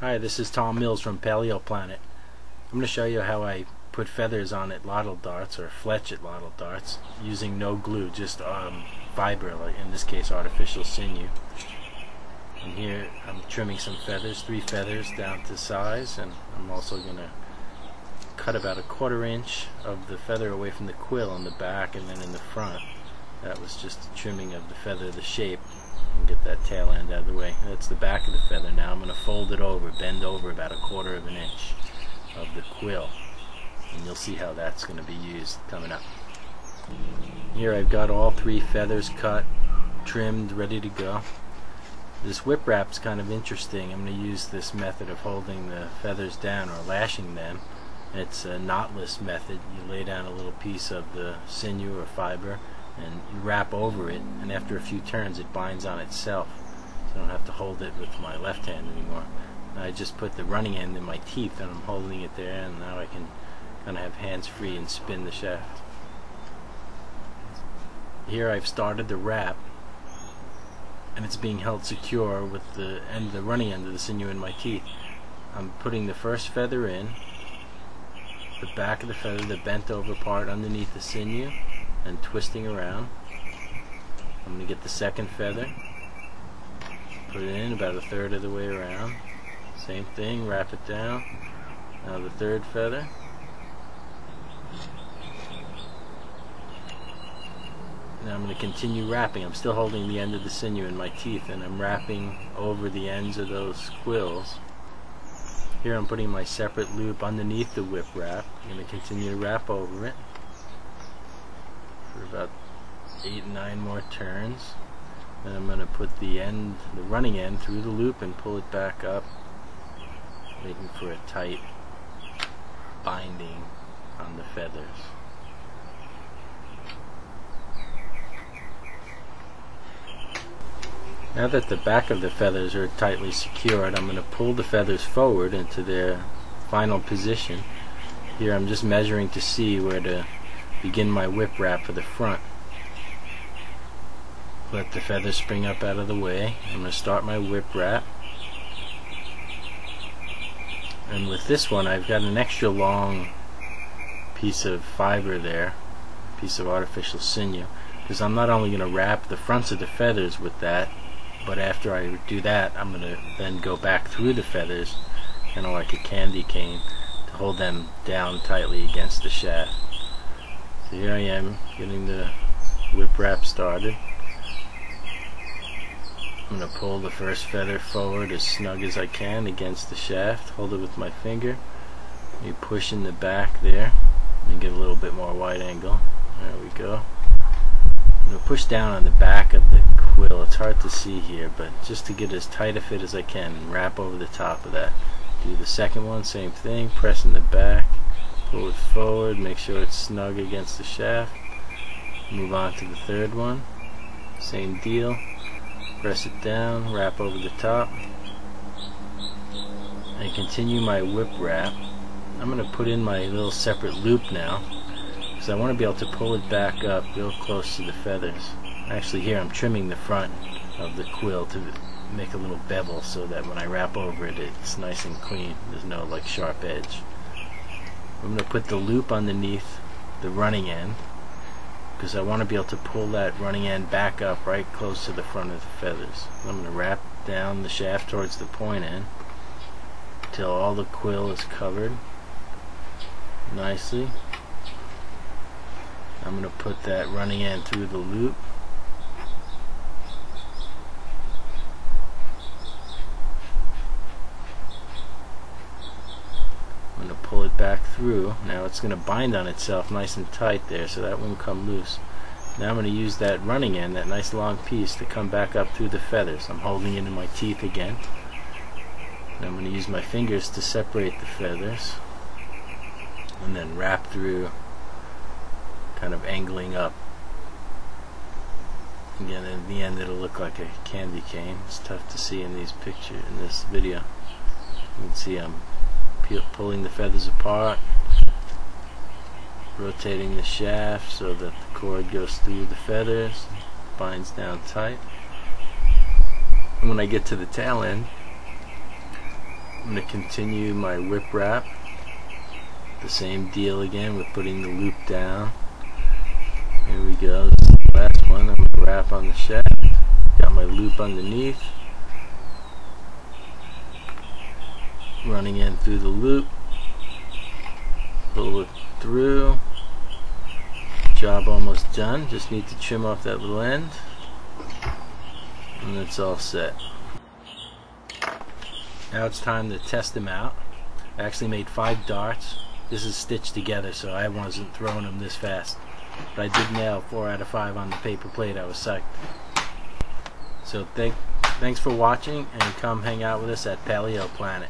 Hi, this is Tom Mills from Paleo Planet. I'm going to show you how I put feathers on atlatl darts, or Fletch Atlatl darts, using no glue, just fiber, like in this case artificial sinew. And here I'm trimming some feathers, 3 feathers down to size, and I'm also going to cut about 1/4 inch of the feather away from the quill on the back and then in the front. That was just a trimming of the feather, the shape, and get that tail end out of the way. That's the back of the feather. Now I'm going to fold it over, bend over about 1/4 of an inch of the quill, and you'll see how that's going to be used coming up. Here I've got all 3 feathers cut, trimmed, ready to go. This whip wrap's kind of interesting. I'm going to use this method of holding the feathers down or lashing them. It's a knotless method. You lay down a little piece of the sinew or fiber and you wrap over it, and after a few turns it binds on itself, so I don't have to hold it with my left hand anymore. I just put the running end in my teeth and I'm holding it there, and now I can kind of have hands free and spin the shaft. Here I've started the wrap, and it's being held secure with the running end of the sinew in my teeth. I'm putting the first feather in, the back of the feather, the bent over part underneath the sinew, and twisting around. I'm going to get the second feather, put it in about 1/3 of the way around. Same thing, wrap it down. Now the third feather. Now I'm going to continue wrapping. I'm still holding the end of the sinew in my teeth, and I'm wrapping over the ends of those quills. Here I'm putting my separate loop underneath the whip wrap. I'm going to continue to wrap over it for about 8 or 9 more turns. Then I'm going to put the running end through the loop and pull it back up, making for a tight binding on the feathers. Now that the back of the feathers are tightly secured, I'm going to pull the feathers forward into their final position. Here I'm just measuring to see where to begin my whip wrap for the front. Let the feathers spring up out of the way. I'm going to start my whip wrap. And with this one I've got an extra long piece of fiber there, a piece of artificial sinew, because I'm not only going to wrap the fronts of the feathers with that, but after I do that I'm going to then go back through the feathers, kind of like a candy cane, to hold them down tightly against the shaft. So here I am getting the whip wrap started. I'm going to pull the first feather forward as snug as I can against the shaft, hold it with my finger, maybe push in the back there and get a little bit more wide angle. There we go. I'm going to push down on the back of the quill. It's hard to see here, but just to get as tight a fit as I can, and wrap over the top of that. Do the second one, same thing, press in the back, pull it forward, make sure it's snug against the shaft. Move on to the third one, same deal, press it down, wrap over the top, and continue my whip wrap. I'm going to put in my little separate loop now, because I want to be able to pull it back up real close to the feathers. Actually here I'm trimming the front of the quill to make a little bevel so that when I wrap over it, it's nice and clean. There's no like sharp edge. I'm going to put the loop underneath the running end, because I want to be able to pull that running end back up right close to the front of the feathers. I'm going to wrap down the shaft towards the point end until all the quill is covered nicely. I'm going to put that running end through the loop. I'm going to pull it back through. Now it's going to bind on itself nice and tight there, so that won't come loose. Now I'm going to use that running end, that nice long piece, to come back up through the feathers. I'm holding it in my teeth again. And I'm going to use my fingers to separate the feathers, and then wrap through, kind of angling up. Again, in the end it'll look like a candy cane. It's tough to see in these pictures, in this video. You can see I'm pulling the feathers apart, rotating the shaft so that the cord goes through the feathers, binds down tight. And when I get to the tail end, I'm going to continue my whip wrap. The same deal again with putting the loop down. Here we go, this is the last one. I'm going to wrap on the shaft. Got my loop underneath. Running in through the loop. Pull it through. Job almost done. Just need to trim off that little end. And it's all set. Now it's time to test them out. I actually made 5 darts. This is stitched together, so I wasn't throwing them this fast. But I did nail 4 out of 5 on the paper plate. I was psyched. So thanks for watching, and come hang out with us at Paleo Planet.